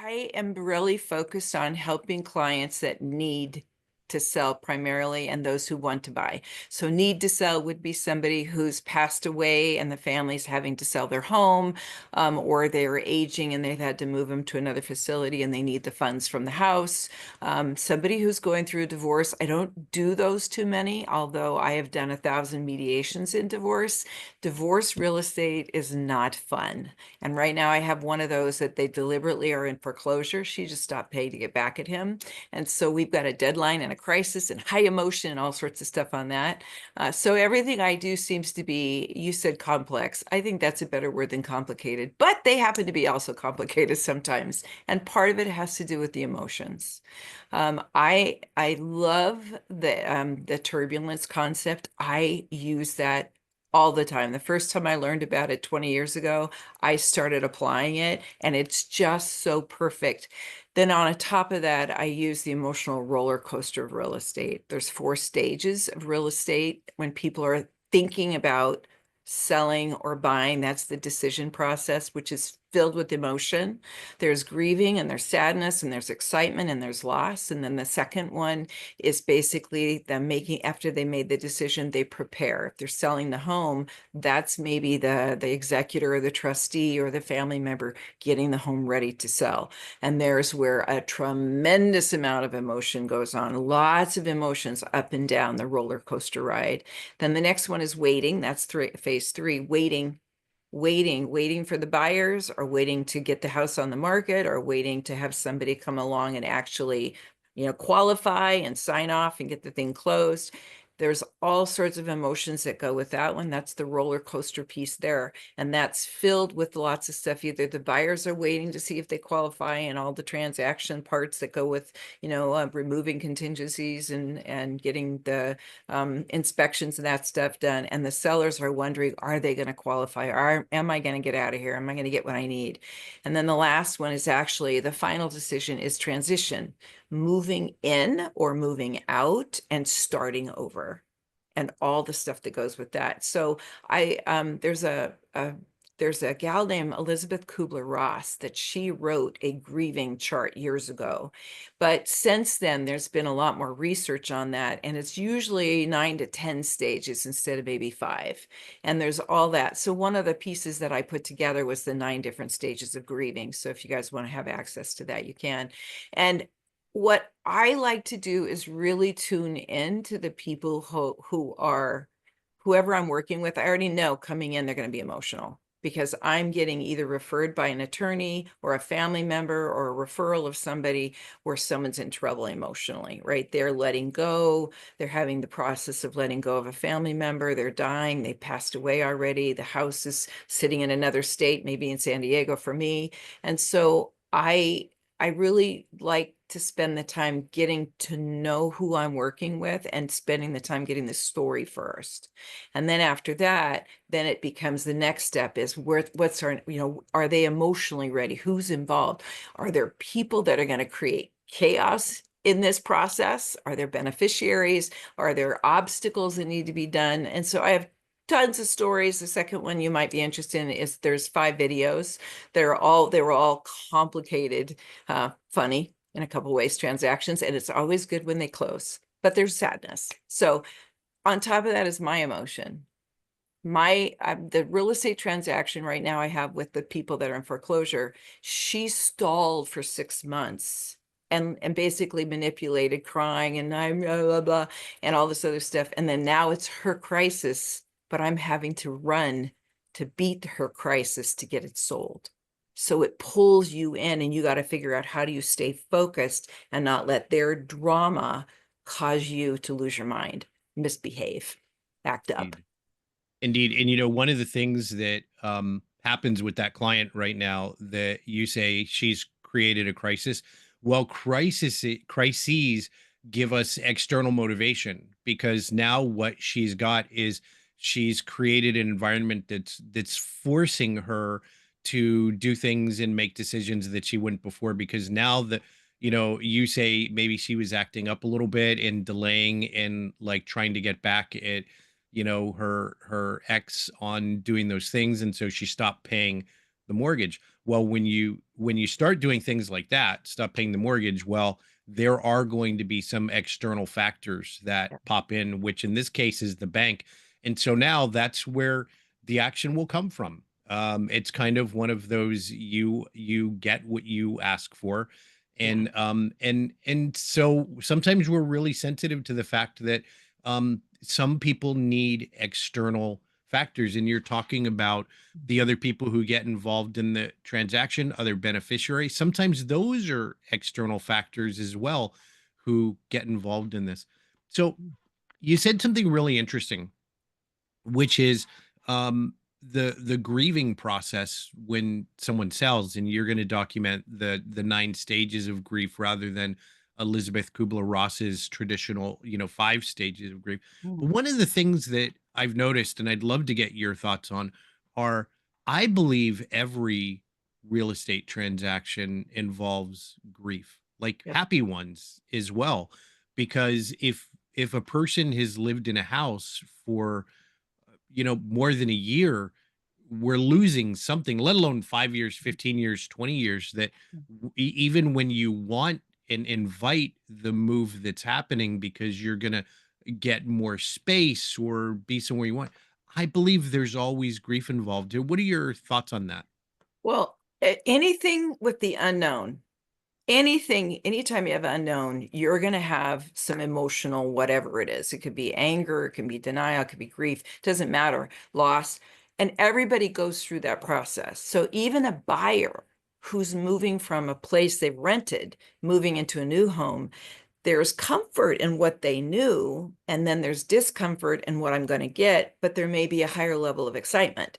I am really focused on helping clients that need to sell primarily and those who want to buy. So need to sell would be somebody who's passed away and the family's having to sell their home, or they're aging and they've had to move them to another facility and they need the funds from the house. Somebody who's going through a divorce. I don't do those too many, although I have done 1,000 mediations in divorce. Divorce real estate is not fun. And right now I have one of those that they deliberately are in foreclosure. She just stopped paying to get back at him. And so we've got a deadline and a crisis and high emotion and all sorts of stuff on that. So everything I do seems to be, you said complex. I think that's a better word than complicated, but they happen to be also complicated sometimes. And part of it has to do with the emotions. I love the turbulence concept. I use that all the time. The first time I learned about it 20 years ago, I started applying it, and it's just so perfect. Then on top of that, I use the emotional roller coaster of real estate. There's 4 stages of real estate when people are thinking about selling or buying. That's the decision process, which is filled with emotion. There's grieving and there's sadness and there's excitement and there's loss. And then the second one is basically them making, after they made the decision, they prepare. If they're selling the home, that's maybe the executor or the trustee or the family member getting the home ready to sell. And there's where a tremendous amount of emotion goes on, lots of emotions up and down the roller coaster ride. Then the next one is waiting. That's phase 3, waiting for the buyers, or waiting to get the house on the market, or waiting to have somebody come along and actually, qualify and sign off and get the thing closed. There's all sorts of emotions that go with that one. That's the roller coaster piece there. And that's filled with lots of stuff. Either the buyers are waiting to see if they qualify and all the transaction parts that go with, removing contingencies and getting the inspections and that stuff done. And the sellers are wondering, are they going to qualify? Am I going to get out of here? Am I going to get what I need? And then the last one is actually the final decision is transition, moving in or moving out and starting over, and all the stuff that goes with that. So there's a gal named Elizabeth Kubler-Ross that she wrote a grieving chart years ago. But since then, there's been a lot more research on that. And it's usually 9 to 10 stages instead of maybe 5. And there's all that. So one of the pieces that I put together was the 9 different stages of grieving. So if you guys want to have access to that, you can. And what I like to do is really tune in to the people who are, whoever I'm working with. I already know coming in, they're going to be emotional because I'm getting either referred by an attorney or a family member or a referral of somebody where someone's in trouble emotionally, right? They're letting go. They're having the process of letting go of a family member. They're dying. They passed away already. The house is sitting in another state, maybe in San Diego for me. And so I really like to spend the time getting to know who I'm working with and spending the time getting the story first. And then after that, then it becomes the next step is what's our, are they emotionally ready? Who's involved? Are there people that are going to create chaos in this process? Are there beneficiaries? Are there obstacles that need to be done? And so I have tons of stories. The second one you might be interested in is there's 5 videos. They were all complicated, funny in a couple ways, transactions, and it's always good when they close, but there's sadness. So on top of that is my emotion. The real estate transaction right now I have with the people that are in foreclosure, she stalled for 6 months and basically manipulated, crying and I'm blah, blah, blah, and all this other stuff. And then now it's her crisis, but I'm having to run to beat her crisis to get it sold. So it pulls you in, and you got to figure out how do you stay focused and not let their drama cause you to lose your mind, misbehave, act up. Indeed. Indeed. And one of the things that happens with that client right now that you say she's created a crisis. Well, crises give us external motivation because now what she's got is she's created an environment that's forcing her to do things and make decisions that she wouldn't before because now that you say maybe she was acting up a little bit and delaying and like trying to get back at her ex on doing those things, and so she stopped paying the mortgage. Well, when you start doing things like that, stop paying the mortgage, well, there are going to be some external factors that pop in, which in this case is the bank. And so now that's where the action will come from. It's kind of one of those, you get what you ask for. Yeah. And so sometimes we're really sensitive to the fact that some people need external factors, and you're talking about the other people who get involved in the transaction, other beneficiaries. Sometimes those are external factors as well who get involved in this. So you said something really interesting, which is the grieving process when someone sells, and you're going to document the 9 stages of grief rather than Elizabeth Kubler-Ross's traditional, 5 stages of grief. But Mm. one of the things that I've noticed, and I'd love to get your thoughts on, are, I believe every real estate transaction involves grief, like Yep. happy ones as well, because if a person has lived in a house for more than a year, we're losing something, let alone 5 years, 15 years, 20 years, that even when you want and invite the move that's happening because you're going to get more space or be somewhere you want, I believe there's always grief involved. What are your thoughts on that? Well, anything with the unknown, anytime you have unknown, you're going to have some emotional, whatever it is. It could be anger, it can be denial, it could be grief, doesn't matter, loss. And everybody goes through that process. So even a buyer who's moving from a place they've rented, moving into a new home, there's comfort in what they knew, and then there's discomfort in what I'm going to get, but there may be a higher level of excitement.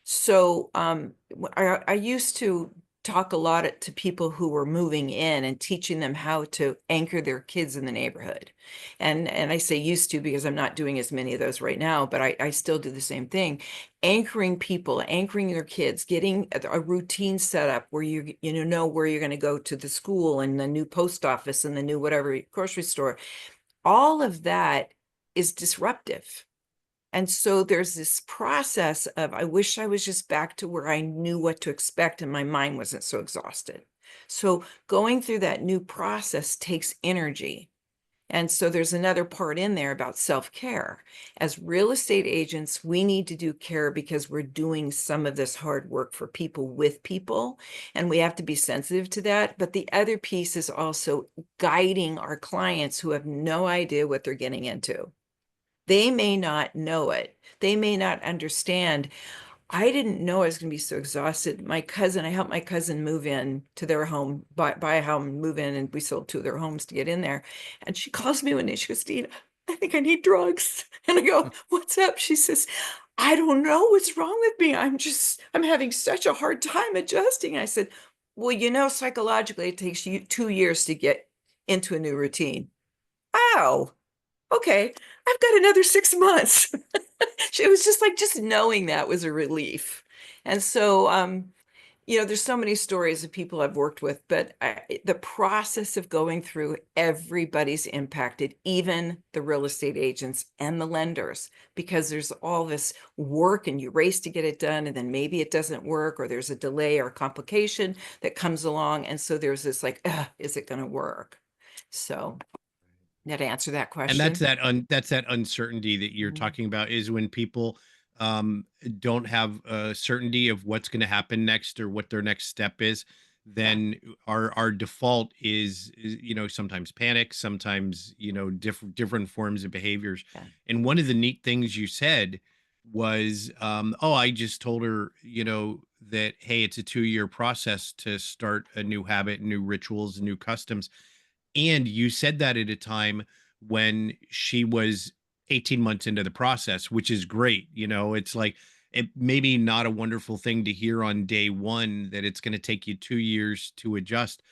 So I used to talk a lot to people who were moving in and teaching them how to anchor their kids in the neighborhood. And I say used to because I'm not doing as many of those right now, but I still do the same thing. Anchoring people, anchoring their kids, getting a routine set up where you know where you're going to go to the school and the new post office and the new whatever grocery store. All of that is disruptive. And so there's this process of, I wish I was just back to where I knew what to expect and my mind wasn't so exhausted. So going through that new process takes energy. And so there's another part in there about self-care. As real estate agents, we need to do care because we're doing some of this hard work for people with people, and we have to be sensitive to that. But the other piece is also guiding our clients who have no idea what they're getting into. They may not know it. They may not understand. I didn't know I was going to be so exhausted. I helped my cousin move in to their home, buy a home, move in, and we sold 2 of their homes to get in there. And she calls me one day. She goes, Deena, I think I need drugs. And I go, what's up? She says, I don't know what's wrong with me. I'm having such a hard time adjusting. I said, well, psychologically, it takes you 2 years to get into a new routine. Oh, okay, I've got another 6 months. It was just like, just knowing that was a relief. And so, there's so many stories of people I've worked with, but the process of going through, everybody's impacted, even the real estate agents and the lenders, because there's all this work and you race to get it done, and then maybe it doesn't work, or there's a delay or complication that comes along. And so there's this like, is it going to work? So that answer that And question. that's that uncertainty that you're Mhm. talking about, is when people don't have a certainty of what's going to happen next or what their next step is. Yeah. Then our default is sometimes panic, sometimes different forms of behaviors. Yeah. And one of the neat things you said was, oh, I just told her, that, hey, it's a 2-year process to start a new habit, new rituals, new customs. And you said that at a time when she was 18 months into the process, which is great. It's like, it maybe not a wonderful thing to hear on day one, that it's going to take you 2 years to adjust.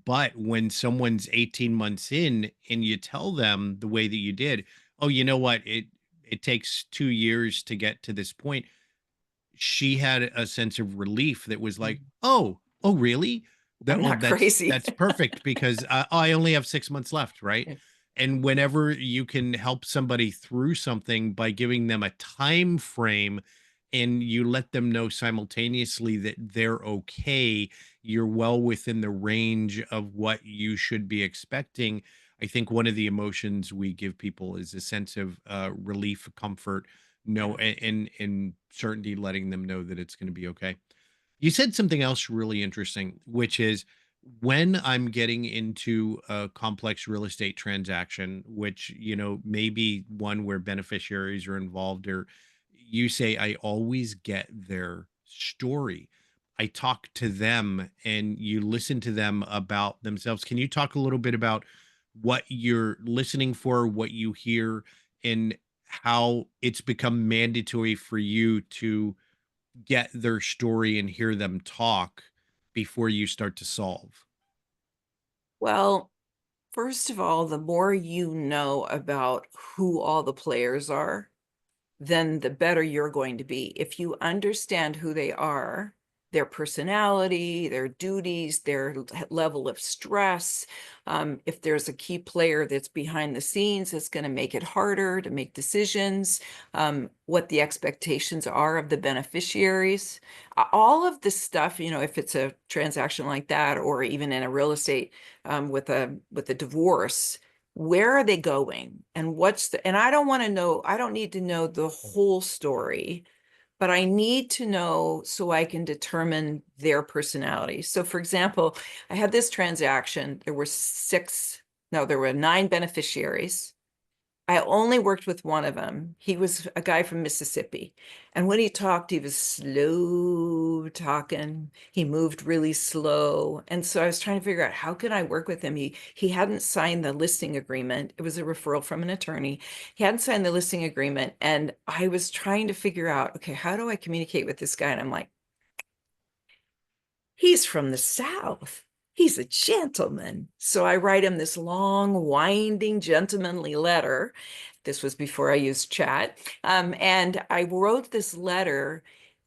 But when someone's 18 months in and you tell them the way that you did, oh, you know what? It takes 2 years to get to this point. She had a sense of relief that was like, Mhm. oh, really? I'm That well, not crazy. that's perfect, because I only have 6 months left, right? Yeah. And whenever you can help somebody through something by giving them a time frame, and you let them know simultaneously that they're okay, you're well within the range of what you should be expecting. I think one of the emotions we give people is a sense of relief, comfort, no, Yeah. and certainty, letting them know that it's going to be okay. You said something else really interesting, which is when I'm getting into a complex real estate transaction, which, maybe one where beneficiaries are involved, or you say, I always get their story. I talk to them and you listen to them about themselves. Can you talk a little bit about what you're listening for, what you hear, and how it's become mandatory for you to get their story and hear them talk before you start to solve? Well, first of all, the more you know about who all the players are, then the better you're going to be. If you understand who they are, their personality, their duties, their level of stress, if there's a key player that's behind the scenes, it's going to make it harder to make decisions, what the expectations are of the beneficiaries, all of this stuff, if it's a transaction like that, or even in a real estate, with a divorce, where are they going, and and I don't want to know, I don't need to know the whole story, but I need to know so I can determine their personality. So for example, I had this transaction, there were 9 beneficiaries. I only worked with one of them. He was a guy from Mississippi. And when he talked, he was slow talking. He moved really slow. And so I was trying to figure out, how can I work with him? He hadn't signed the listing agreement. It was a referral from an attorney. He hadn't signed the listing agreement. And I was trying to figure out, okay, how do I communicate with this guy? And I'm like, he's from the South. He's a gentleman. So I write him this long, winding, gentlemanly letter. This was before I used chat. And I wrote this letter,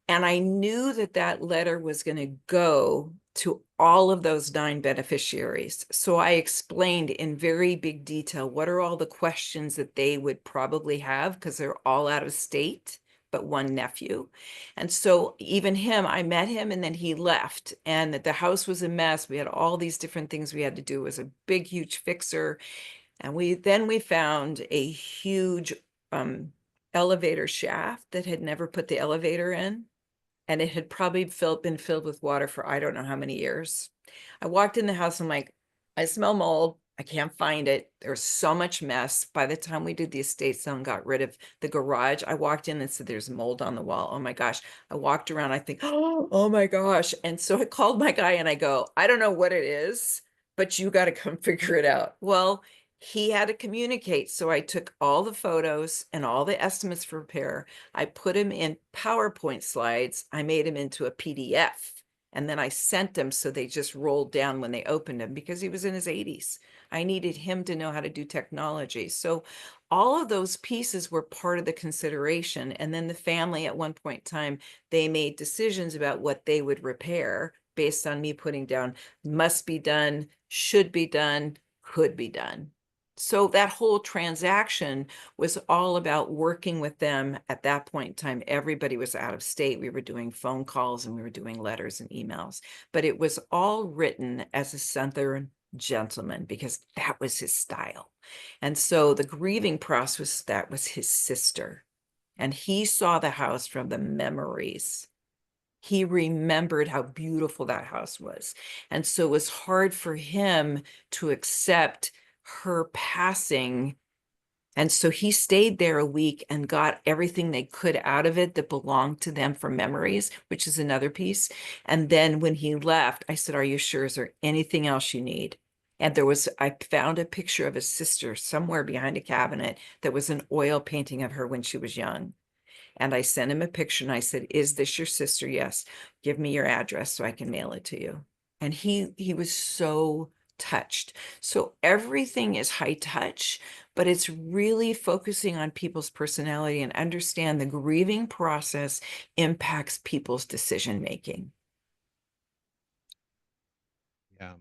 and I knew that that letter was going to go to all of those 9 beneficiaries. So I explained in very big detail what are all the questions that they would probably have, because they're all out of state, but one nephew. And so even him, I met him and then he left, and that the house was a mess. We had all these different things we had to do. It was a big, huge fixer. And we found a huge elevator shaft that had never put the elevator in, and it had probably been filled with water for I don't know how many years. I walked in the house, I'm like, I smell mold. I can't find it. There's so much mess. By the time we did the estate sale and got rid of the garage, I walked in and said, there's mold on the wall. Oh my gosh. I walked around, I think, oh my gosh. And so I called my guy and I go, I don't know what it is, but you got to come figure it out. Well, he had to communicate. So I took all the photos and all the estimates for repair. I put him in PowerPoint slides. I made him into a PDF. And then I sent them so they just rolled down when they opened them, because he was in his 80s. I needed him to know how to do technology. So all of those pieces were part of the consideration. And then the family at one point in time, they made decisions about what they would repair based on me putting down must be done, should be done, could be done. So that whole transaction was all about working with them. At that point in time, everybody was out of state. We were doing phone calls and we were doing letters and emails, but it was all written as a Southern gentleman because that was his style. And so the grieving process, that was his sister. And he saw the house from the memories. He remembered how beautiful that house was. And so it was hard for him to accept her passing. And so he stayed there a week and got everything they could out of it that belonged to them for memories, which is another piece. And then when he left, I said, are you sure? Is there anything else you need? And I found a picture of his sister somewhere behind a cabinet that was an oil painting of her when she was young. And I sent him a picture and I said, is this your sister? Yes. Give me your address so I can mail it to you. And he was so touched. So everything is high touch, but it's really focusing on people's personality and understand the grieving process impacts people's decision making. Yeah.